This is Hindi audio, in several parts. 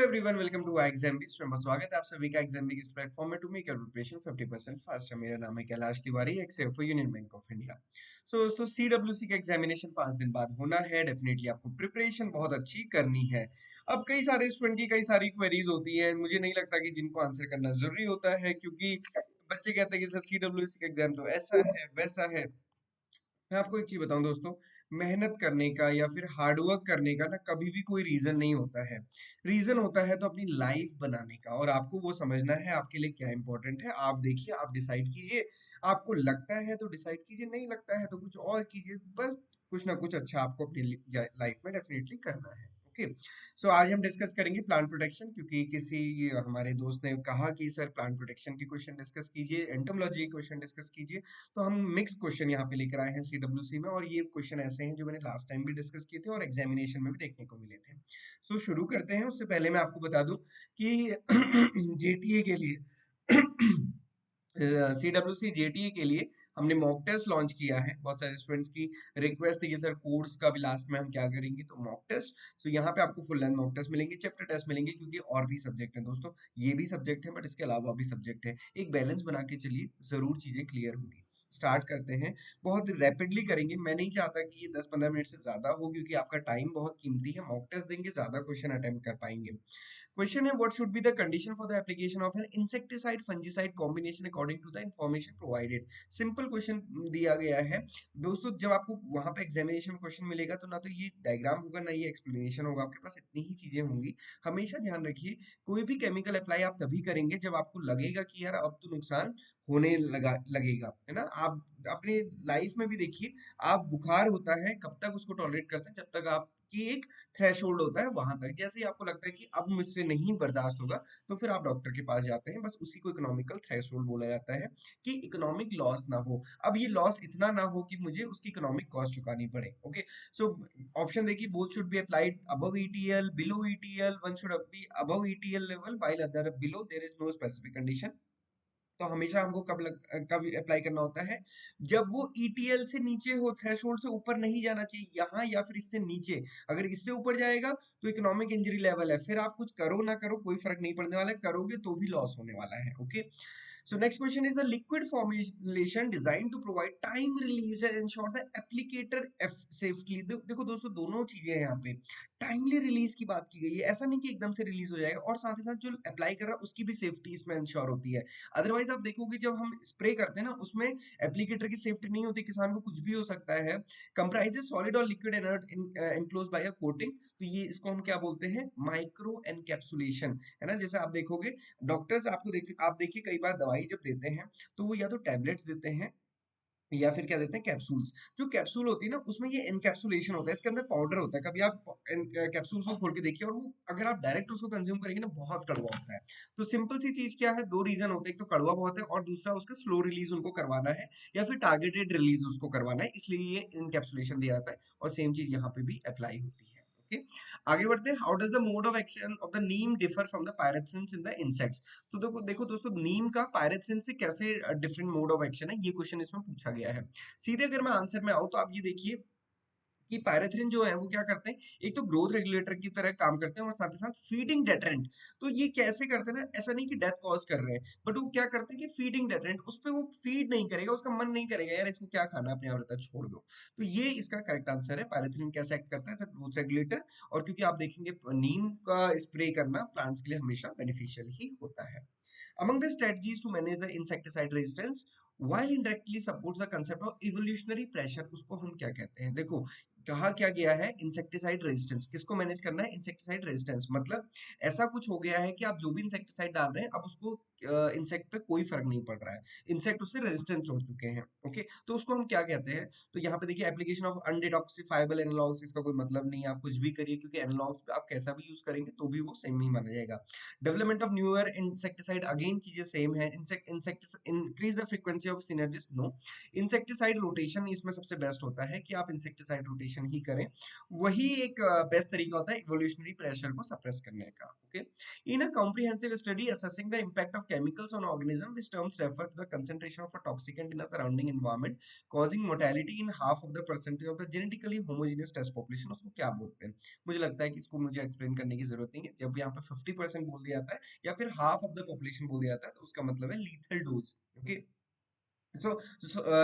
Everyone, welcome to एग्जाम्बिस्ट। स्वागत है आप सभी का एग्जाम्बिस्ट इस प्लेटफॉर्म में to make your preparation 50% faster. मेरा नाम है Kailash Tiwari, ex Union Bank of India. दोस्तों, सीडब्ल्यूसी का एग्जामिनेशन 5 दिन बाद होना है। डेफिनेटली आपको प्रिपरेशन बहुत अच्छी करनी है। अब कई सारे स्टूडेंट की कई सारी क्वेरीज होती है, मुझे नहीं लगता कि जिनको आंसर करना जरूरी होता है, क्योंकि बच्चे कहते हैं कि सर सीडब्ल्यूसी का एग्जाम तो ऐसा है वैसा है। मैं आपको एक चीज बताऊं दोस्तों, मेहनत करने का या फिर हार्ड वर्क करने का ना कभी भी कोई रीजन नहीं होता है। रीजन होता है तो अपनी लाइफ बनाने का, और आपको वो समझना है आपके लिए क्या इंपॉर्टेंट है। आप देखिए, आप डिसाइड कीजिए। आपको लगता है तो डिसाइड कीजिए, नहीं लगता है तो कुछ और कीजिए। बस कुछ ना कुछ अच्छा आपको अपनी लाइफ में डेफिनेटली करना है। ओके। सो आज हम डिस्कस करेंगे प्लांट प्रोटेक्शन, क्योंकि किसी हमारे दोस्त ने कहा कि सर प्लांट प्रोटेक्शन की क्वेश्चन डिस्कस कीजिए, एंटोमोलॉजी क्वेश्चन डिस्कस कीजिए। तो हम मिक्स क्वेश्चन यहाँ पे लेकर आए हैं सीडब्ल्यूसी में, और ये क्वेश्चन ऐसे हैं जो मैंने लास्ट टाइम भी डिस्कस किए थे और एग्जामिनेशन में भी देखने को मिले थे। सो शुरू करते हैं। उससे पहले मैं आपको बता दूं कि जेटीए के लिए सीडब्ल्यूसी जेटीए के लिए हमने मॉक टेस्ट लॉन्च किया है। बहुत सारे स्टूडेंट्स की रिक्वेस्ट थी कि सर कोर्स का भी लास्ट में हम क्या करेंगे, तो मॉक टेस्ट। तो यहाँ पे आपको फुल लेंथ मॉक टेस्ट मिलेंगे, चैप्टर टेस्ट मिलेंगे, क्योंकि और भी सब्जेक्ट है दोस्तों। ये भी सब्जेक्ट है बट इसके अलावा भी सब्जेक्ट है। एक बैलेंस बना के चलिए, जरूर चीजें क्लियर होंगी। स्टार्ट करते हैं। बहुत रैपिडली करेंगे, मैं नहीं चाहता कि ये 10-15 मिनट से ज्यादा हो, क्योंकि आपका टाइम बहुत कीमती है। मॉक टेस्ट देंगे, ज्यादा क्वेश्चन अटेम्प्ट कर पाएंगे। क्वेश्चन है, what should be the condition for the application of an insecticide fungicide combination according to the information provided. Simple question दिया गया है दोस्तों। जब आपको वहां पे एग्जामिनेशन क्वेश्चन मिलेगा तो ना तो ये डायग्राम होगा ना ये एक्सप्लेनेशन होगा, आपके पास इतनी ही चीजें होंगी। हमेशा ध्यान रखिए, कोई भी केमिकल अप्लाई आप तभी करेंगे जब आपको लगेगा कि यार अब तो नुकसान होने लगेगा, है ना। आप अपने लाइफ में भी देखिए, आप बुखार होता है कब तक उसको टॉलरेट करते हैं, जब तक आपकी एक थ्रेशोल्ड होता है वहां तक। जैसे ही आपको लगता है कि अब मुझसे नहीं बर्दाश्त होगा, तो फिर आप डॉक्टर के पास जाते हैं। बस उसी को इकोनॉमिकल थ्रेशोल्ड बोला जाता है, कि इकोनॉमिक लॉस ना हो। अब ये लॉस इतना ना हो कि मुझे उसकी इकोनॉमिक कॉस्ट चुकानी पड़े। ओके। सो ऑप्शन देखिए, both should be applied above ETL, below ETL. One should be above ETL level while other below, there is no specific condition. तो हमेशा हमको कब अप्लाई करना होता है, जब वो ईटीएल से नीचे हो, थ्रेशोल्ड से ऊपर नहीं जाना चाहिए यहाँ, या फिर इससे नीचे। अगर इससे ऊपर जाएगा तो इकोनॉमिक इंजरी लेवल है, फिर आप कुछ करो ना करो कोई फर्क नहीं पड़ने वाला है, करोगे तो भी लॉस होने वाला है। Okay. So next question is the liquid formulation designed to provide time release and ensure the applicator safely। देखो दोस्तों, दोनों चीजें हैं यहाँ पे। टाइमली रिलीज की बात की गई है, ऐसा नहीं कि एकदम से रिलीज हो जाएगा, और साथ ही साथ जो अप्लाई कर रहा है उसकी भी सेफ्टी इसमें इंश्योर होती है। अदरवाइज आप देखोगे जब हम स्प्रे करते हैं ना, उसमें एप्लीकेटर की सेफ्टी नहीं होती, किसान को कुछ भी हो सकता है। कंप्राइजेस सॉलिड और liquid inert enclose by a coating. तो ये इसको हम क्या बोलते हैं, माइक्रो एनकैप्सुलेशन, है ना। जैसे आप देखोगे डॉक्टर्स आपको आप देखिए कई बार दवाई जब देते हैं तो वो या तो टैबलेट्स देते हैं या फिर क्या देते हैं, कैप्सूल्स। जो कैप्सूल होती है ना, उसमें ये एनकैप्सुलेशन होता है, इसके अंदर पाउडर होता है। कभी आप कैप्सूल्स को खोल के देखिए, और वो अगर आप डायरेक्ट उसको कंज्यूम करेंगे ना, बहुत कड़वा होता है। तो सिंपल सी चीज क्या है, दो रीजन होते हैं, एक तो कड़वा बहुत है और दूसरा उसका स्लो रिलीज उनको करवाना है, या फिर टारगेटेड रिलीज उसको करवाना है, इसलिए ये इनकैप्सुलेशन दिया जाता है। और सेम चीज यहाँ पे भी अप्लाई होती है। ओके। आगे बढ़ते हैं। How does the mode of action of the neem differ from the pyrethrins in the insects. तो देखो देखो दोस्तों, नीम का पायरेथ्रिन से कैसे डिफरेंट मोड ऑफ एक्शन है, ये क्वेश्चन इसमें पूछा गया है। सीधे अगर मैं आंसर में आऊं तो आप ये देखिए कि पायरेथ्रिन जो है वो क्या करते हैं, एक तो ग्रोथ रेगुलेटर की तरह काम करते हैं, और साथ ही साथ फीडिंग डेटरेंट। तो ये कैसे करते हैं ना, ऐसा नहीं कि डेथ कॉज कर रहे हैं, बट वो क्या करते हैं कि फीडिंग डेटरेंट, उस पे वो फीड नहीं करेगा, उसका मन नहीं करेगा यार इसको क्या खाना, अपने आप रहता है, छोड़ दो। तो ये इसका करेक्ट आंसर है। पायरेथ्रिन कैसे एक्ट करता है एज ग्रोथ रेगुलेटर। और क्योंकि आप देखेंगे नीम का स्प्रे करना प्लांट्स के लिए हमेशा बेनिफिशियल ही होता है। Among the strategies to manage the insecticide resistance, while indirectly supports the concept of evolutionary pressure, उसको हम क्या कहते हैं, देखो कहा क्या गया है, इंसेक्टिसाइड रेजिस्टेंस। किसको मैनेज करना है, इंसेक्टिसाइड रेजिस्टेंस। मतलब ऐसा कुछ हो गया है कि आप जो भी इंसेक्टिसाइड डाल रहे हैं, अब उसको इंसेक्ट पे कोई फर्क नहीं पड़ रहा है, इंसेक्ट उससे रेजिस्टेंट हो चुके हैं। ओके। तो उसको हम क्या कहते हैं, तो यहाँ पे देखिए एप्लीकेशन ऑफ अनडिटॉक्सिफाइबल एनालॉग्स, इसका कोई मतलब नहीं है, आप कुछ भी करिए, क्योंकि एनालॉग्स पे आप कैसा भी यूज करेंगे तो भी वो सेम ही माना जाएगा। Development of newer insecticide, again चीजें सेम है। Insect increase the frequency of synergists, no. Insecticide rotation इसमें सबसे बेस्ट होता है कि आप इंसेक्टिसाइड रोटेशन कंसंट्रेशन ही करें, वही एक बेस्ट तरीका होता है इवोल्यूशनरी प्रेशर को सप्रेस करने का। Okay, in a comprehensive study assessing the impact of chemicals on organism, this terms refer to the concentration of a toxicant in a surrounding environment causing mortality in half of the percentage of the genetically homogeneous test population। उसको क्या बोलते हैं? मुझे लगता है कि इसको मुझे एक्सप्लेन करने की जरूरत नहीं है। जब यहाँ पे 50% बोल दिया जाता है या फिर हाफ ऑफ द पॉपुलेशन बोल दिया जाता है, तो उसका मतलब है lethal dose. Okay, so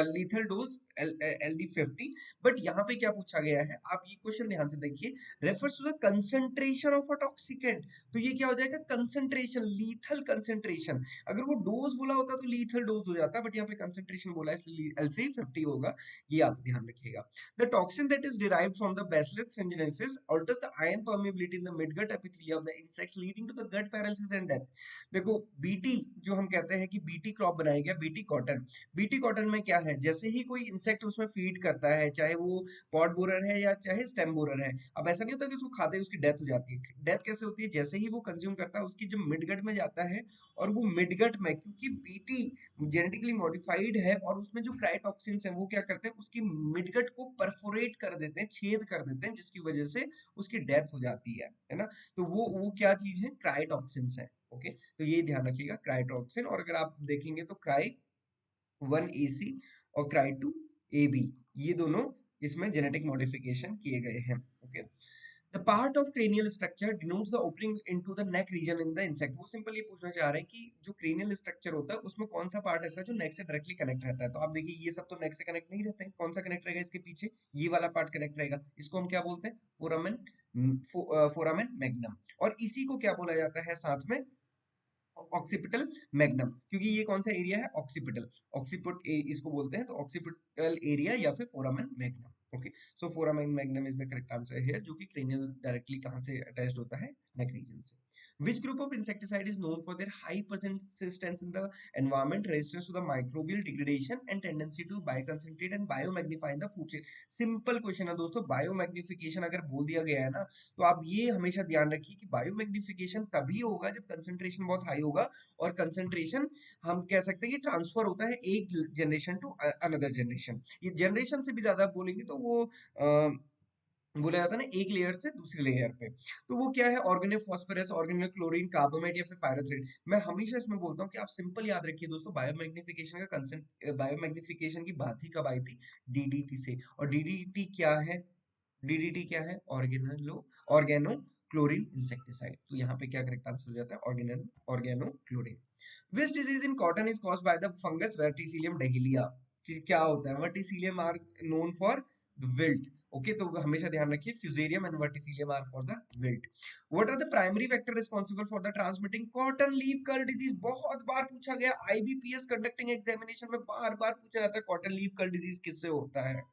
lethal dose LD50। But यहाँ पे क्या पूछा गया है, आप ये क्वेश्चन ध्यान से देखिए, refers to the concentration of a toxicant. तो ये क्या हो जाएगा, कंसंट्रेशन, लीथल कंसंट्रेशन। अगर वो डोज बोला होता तो लीथल डोज हो जाता, बट यहाँ पे कंसंट्रेशन बोला है इसलिए LC50 होगा। ये आप ध्यान रखिएगा। The toxin that is derived from the bacillus thuringiensis alters the iron permeability in the midgut epithelium of the insects leading to the gut paralysis and death। देखो बीटी जो हम कहते हैं कि बीटी क्रॉप बनाया गया, बीटी कॉटन। बीटी कॉटन में क्या है, जैसे ही कोई इंसेक्ट उसमें फीड करता है, चाहे वो पॉड बोरर है या चाहे स्टेम बोरर है, अब ऐसा नहीं होता कि उसको खाते ही उसकी डेथ हो जाती है। डेथ कैसे होती है, जैसे ही वो कंज्यूम करता है उसकी जो मिडगट में जाता है, और वो मिडगट में, क्योंकि बीटी जेनेटिकली मॉडिफाइड है और उसमें जो क्रायोटॉक्सिन्स हैं वो क्या करते हैं, उसकी मिडगट को परफोरेट कर देते हैं, छेद कर देते हैं, जिसकी वजह से उसकी डेथ हो जाती है ना। तो वो क्या चीज है, क्रायोटॉक्सिन्स है। ओके, तो ये ध्यान रखिएगा क्रायोटॉक्सिन। और अगर आप देखेंगे तो क्राई 1AC और क्राई 2AB, ये दोनों इसमें जेनेटिक मॉडिफिकेशन किए गए हैं। Okay, the part of cranial structure denotes the opening into the neck region in the insect. वो सिंपल ये पूछना चाह रहे हैं कि जो क्रेनियल स्ट्रक्चर होता है उसमें कौन सा पार्ट ऐसा है जो नेक से डायरेक्टली कनेक्ट रहता है। तो आप देखिए ये सब तो नेक से कनेक्ट नहीं रहते हैं, कौन सा कनेक्ट रहेगा इसके पीछे, ये वाला पार्ट कनेक्ट रहेगा। इसको हम क्या बोलते हैं, फोरामेन, फोरामेन मैग्नम। और इसी को क्या बोला जाता है साथ में, ऑक्सीपिटल मैग्नम, क्योंकि ये कौन सा एरिया है, ऑक्सीपिटल, ऑक्सीपिट इसको बोलते हैं, तो ऑक्सीपिटल एरिया या फिर foramen magnum. Okay, so foramen magnum is the correct answer here, जो कि क्रेनियल डायरेक्टली कहां से अटैच्ड होता है, नेक रीजन से। Which group of insecticide is known for their high persistence in the environment, resistance to the microbial degradation and tendency to bioconcentrate and biomagnify in the food chain? Simple question है दोस्तों, बायोमैग्निफिकेशन अगर बोल दिया गया है ना, तो आप ये हमेशा ध्यान रखिए कि बायोमैग्निफिकेशन तभी होगा जब कंसंट्रेशन बहुत हाई होगा, और कंसंट्रेशन हम कह सकते हैं कि ट्रांसफर होता है एक जनरेशन टू अनदर जनरेशन। ये जनरेशन से भी ज्यादा बोलेंगे तो वो बोला जाता है ना, एक लेयर से दूसरे लेयर पे। तो वो क्या है, organophosphorus, organochlorine, carbamate या फिर पायरोथ्रेट। मैं हमेशा इसमें बोलता हूँ कि आप सिंपल याद रखिए दोस्तों, बायोमैग्निफिकेशन का कंसेप्ट, बायोमैग्निफिकेशन की बात ही कब आई थी, डीडीटी से। और डीडीटी क्या है, डीडीटी क्या है, ऑर्गेनो क्लोरीन इंसेक्टिसाइड। तो यहाँ पे क्या करेक्ट आंसर हो जाता है, organochlorine. Which disease in cotton is caused by the fungus verticillium dahliae. क्या होता है, verticillium are known for wilt. Okay, तो हमेशा ध्यान रखिए, fusarium and verticillium are for the wilt. What are the primary vector responsible for the transmitting cotton leaf curl disease. बहुत बार पूछा गया, आईबीपीएस कंडक्टिंग एग्जामिनेशन में बार बार पूछा जाता है कॉटन लीफ कर्ल डिजीज किससे होता है।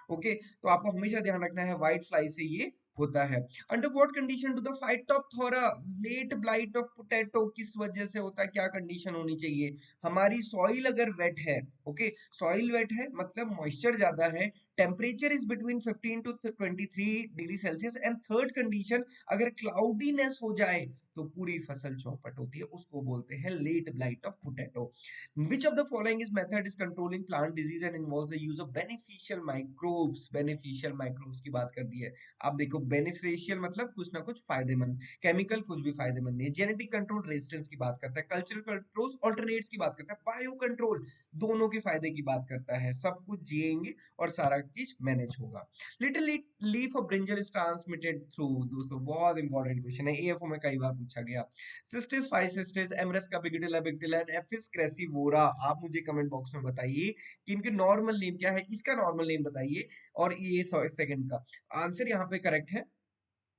ओके, तो आपको हमेशा ध्यान रखना है, व्हाइट फ्लाई से ये होता है। Under what condition do the phytophthora late blight of potato, किस वजह से होता है, क्या कंडीशन होनी चाहिए, हमारी सॉइल अगर वेट है। ओके, सॉइल वेट है मतलब मॉइस्चर ज्यादा है, temperature is between 15 to 23 degree Celsius, and third condition अगर क्लाउडीनेस हो जाए तो पूरी फसल चौपट होती है, उसको बोलते हैं late blight of potato. Which of the following is method is controlling plant disease and involves the use of beneficial microbes? beneficial microbes की बात कर दी है। आप देखो beneficial मतलब कुछ ना कुछ फायदेमंद, केमिकल कुछ भी फायदेमंद नहीं है। जेनेटिक कंट्रोल रेजिस्टेंस की बात करता है, कल्चरल कंट्रोल ऑल्टरनेट्स की बात करता है, बायो कंट्रोल दोनों के फायदे की बात करता है। सब कुछ जिएंगे और सारा चीज मैनेज होगा। Little leaf of brinjal is transmitted through, दोस्तों बहुत इंपॉर्टेंट क्वेश्चन है, एएफओ में कई बार पूछा गया। सिस्टिस, फाइसिस्टिस, एमरस का बिगडिला बिगडिला एंड एफिस क्रेसिवोरा। आप मुझे कमेंट बॉक्स में बताइए कि इनके नॉर्मल नेम क्या है, इसका नॉर्मल नेम बताइए, और ये सेकंड का आंसर यहाँ पे करेक्ट है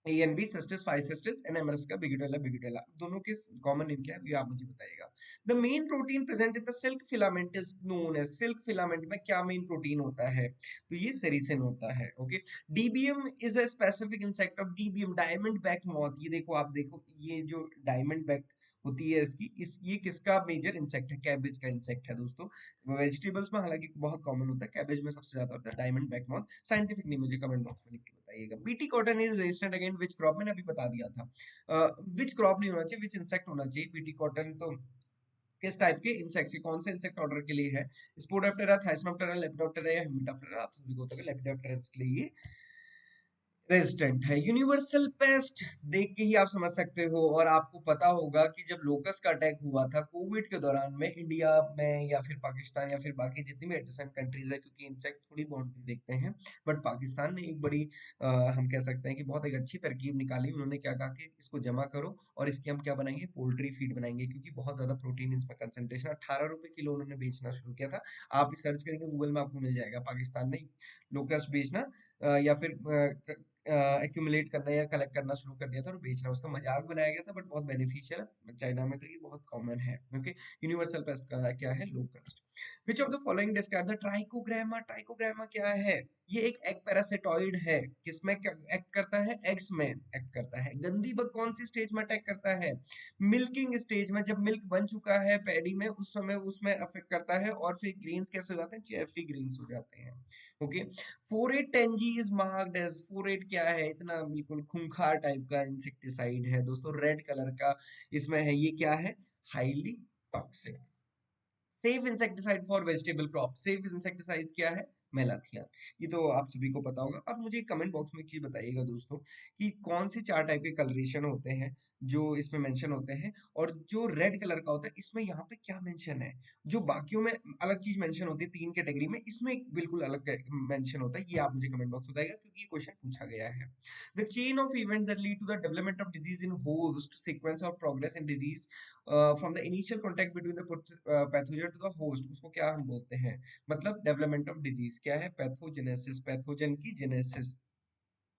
ए एंड बी, सिस्टिस, फाइसिस्टिस एंड एमरस का बिगडिला बिगडिला। दोनों के कॉमन नेम क्या है ये आप मुझे बताइएगा। The main protein present in the silk filament is known as, silk filament में क्या मेन प्रोटीन होता है, तो ये सेरिसिन होता है। Okay, DBM is a specific insect of DBM, diamond back moth. ये देखो, आप देखो ये जो डायमंड बैक होती है इसकी, ये किसका मेजर इंसेक्ट है, कैबेज का इंसेक्ट है दोस्तों। वेजिटेबल्स में हालांकि बहुत कॉमन होता है, कैबेज में सबसे ज्यादा होता है diamond back moth. Scientific name मुझे कमेंट बॉक्स में लिख के बताइएगा। BT cotton is resistant against which crop, मैंने अभी बता दिया था। विच क्रॉप नहीं होना चाहिए, विच इंसेक्ट होना चाहिए बीटी कॉटन, तो किस टाइप के इंसेक्ट, कौन से इंसेक्ट ऑर्डर के लिए है, स्पोडोप्टेरा, थाइसनोप्टेरा, लेपिडोप्टेरा या हेमिटोप्टेरा। आप सभी को पता है लेपिडोप्टेरा के लिए रेजिस्टेंट है। यूनिवर्सल पेस्ट देख के ही आप समझ सकते हो, और आपको पता होगा कि जब लोकस का अटैक हुआ था कोविड के दौरान में इंडिया में या फिर पाकिस्तान या फिर बाकी जितनी भी एडजेसेंट कंट्रीज है, क्योंकि इंसेक्ट थोड़ी बाउंड्री देखते हैं, बट पाकिस्तान ने एक बड़ी हम कह सकते हैं कि बहुत एक अच्छी तरकीब निकाली। उन्होंने क्या कहा कि इसको जमा करो और इसकी हम क्या बनाएंगे, पोल्ट्री फीड बनाएंगे, क्योंकि बहुत ज्यादा प्रोटीन इसमें कंसंट्रेशन, 18 रुपए किलो उन्होंने बेचना शुरू किया था। आप भी सर्च करेंगे गूगल में, आपको मिल जाएगा पाकिस्तान ने लोकस बेचना या फिर एक्यूमुलेट करना या कलेक्ट करना शुरू कर दिया था और बेचना, उसका मजाक बनाया गया था, बट बहुत बेनिफिशियल है। चाइना में तो ये बहुत कॉमन है। ओके, यूनिवर्सल पेस्ट का क्या है, locust. Which of the following describe the Trichogramma. Trichogramma क्या है, ये एक एग पैरासिटॉइड है। किसमें एक्ट करता है, एग्स में एक्ट करता है। गंदी बग कौन सी स्टेज में अटैक करता है, मिल्किंग स्टेज में, जब मिल्क बन चुका है पैडी में उस समय उसमें अफेक्ट करता है, और फिर ग्रेन्स कैसे हो जाते हैं, चेफी ग्रेन्स हो जाते हैं। Okay, 4,8-10G is marked as, 4,8 क्या है, इतना बिल्कुल खूंखार टाइप का इंसेक्टिसाइड है दोस्तों, रेड कलर का इसमें है। ये क्या है, highly toxic. Safe insecticide for vegetable crop, safe insecticide क्या है, मेलाथियन। ये तो आप सभी को पता होगा। अब मुझे कमेंट बॉक्स में एक चीज बताइएगा दोस्तों, कि कौन से 4 टाइप के कलरेशन होते हैं जो इसमें मेंशन होते हैं, और जो रेड कलर का होता है इसमें यहाँ पे क्या मेंशन है। जो बाकियों में अलग चीज मेंशन होती है 3 कैटेगरी में, इसमें एक बिल्कुल अलग मेंशन होता है। ये आप मुझे कमेंट बॉक्स में बताइएगा, क्योंकि ये क्वेश्चन पूछा गया है। The chain of events that lead to the development of disease in host, sequence of progress in disease from the initial contact between the pathogen to the host, उसको क्या हम बोलते हैं, मतलब डेवलपमेंट ऑफ डिजीज क्या है, पैथोजेनेसिस, पैथोजन की जेनेसिस।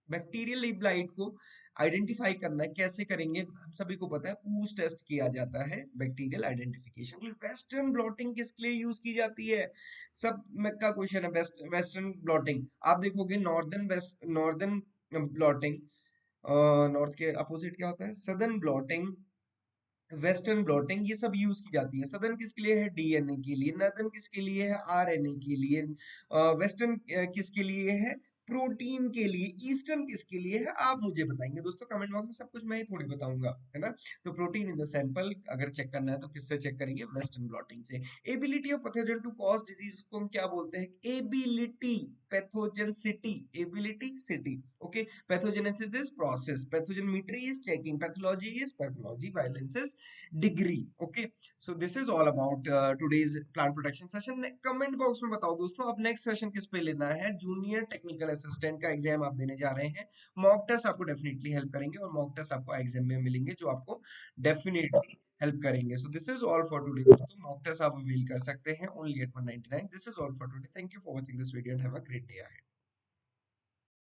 बैक्टीरियल लीफ ब्लाइट को आइडेंटिफाई करना है, कैसे करेंगे, हम सभी को पता है, ऊस टेस्ट किया जाता है बैक्टीरियल आइडेंटिफिकेशन। वेस्टर्न ब्लॉटिंग किसके लिए यूज की जाती है, सब में का क्वेश्चन है। वेस्टर्न ब्लॉटिंग आप देखोगे, नॉर्दर्न ब्लॉटिंग, नॉर्थ के अपोजिट क्या होता है, सदर्न ब्लॉटिंग, वेस्टर्न ब्लॉटिंग, ये सब यूज की जाती है। सदर्न किसके लिए है, डीएनए के लिए। नॉर्दर्न किसके लिए है, आरएनए के लिए। वेस्टर्न किसके लिए है, प्रोटीन के लिए। ईस्टर्न किसके लिए है, आप मुझे बताएंगे दोस्तों कमेंट बॉक्स में, सब कुछ मैं ही थोड़ी बताऊंगा, है ना। तो प्रोटीन इन द सैंपल अगर चेक करना है तो किससे चेक करेंगे, वेस्टर्न ब्लॉटिंग से। Ability of pathogen to cause disease को हम क्या बोलते हैं, ability, pathogenicity, ability city. Okay, pathogenesis is process, pathogenometry is checking, pathology is pathology, virulence is degree. Okay, so this is all about today's plant protection session. Comment box में बताओ दोस्तों, अब नेक्स्ट सेशन किस पे लेना है। जूनियर टेक्निकल असिस्टेंट का एग्जाम आप देने जा रहे हैं। मॉक टेस्ट आपको डेफिनेटली हेल्प करेंगे, और मॉक टेस्ट आपको एग्जाम में मिलेंगे जो आपको डेफिनेटली हेल्प करेंगे। So this is all for today दोस्तों, मॉक टेस्ट आप अवेल कर सकते हैं only at 199। This is all for today, thank you for watching this video and have a great day.